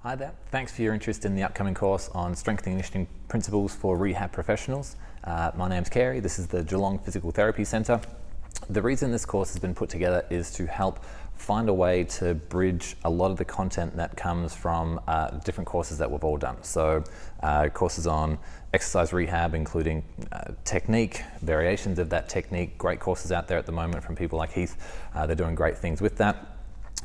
Hi there, thanks for your interest in the upcoming course on strengthening and conditioning principles for rehab professionals. My name's Carey, this is the Geelong Physical Therapy Centre. The reason this course has been put together is to help find a way to bridge a lot of the content that comes from different courses that we've all done. So courses on exercise rehab, including technique, variations of that technique, great courses out there at the moment from people like Heath. They're doing great things with that.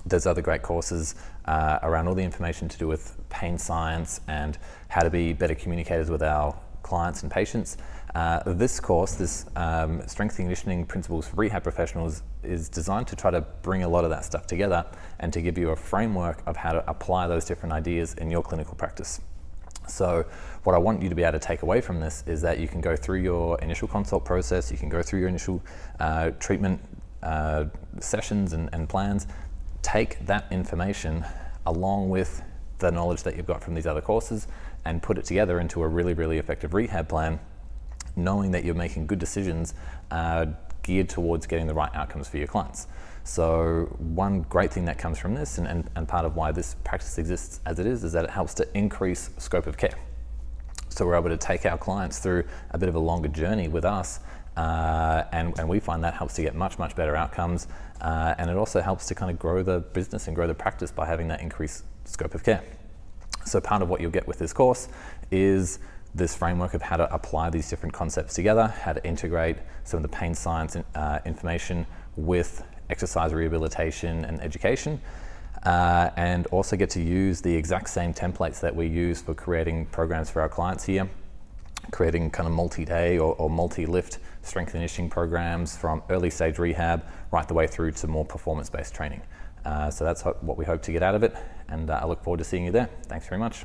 There's other great courses around all the information to do with pain science and how to be better communicators with our clients and patients. This course, this Strengthening and Conditioning Principles for Rehab Professionals, is designed to try to bring a lot of that stuff together and to give you a framework of how to apply those different ideas in your clinical practice. So what I want you to be able to take away from this is that you can go through your initial consult process, you can go through your initial treatment sessions and plans. Take that information along with the knowledge that you've got from these other courses and put it together into a really, really effective rehab plan, knowing that you're making good decisions geared towards getting the right outcomes for your clients. So one great thing that comes from this, and part of why this practice exists as it is that it helps to increase scope of care. So we're able to take our clients through a bit of a longer journey with us, and we find that helps to get much, much better outcomes, and it also helps to kind of grow the business and grow the practice by having that increased scope of care. So part of what you'll get with this course is this framework of how to apply these different concepts together, how to integrate some of the pain science information with exercise rehabilitation and education, and also get to use the exact same templates that we use for creating programs for our clients here, creating kind of multi-day or multi-lift strength and conditioning programs from early stage rehab right the way through to more performance-based training. So that's what we hope to get out of it, and I look forward to seeing you there. Thanks very much.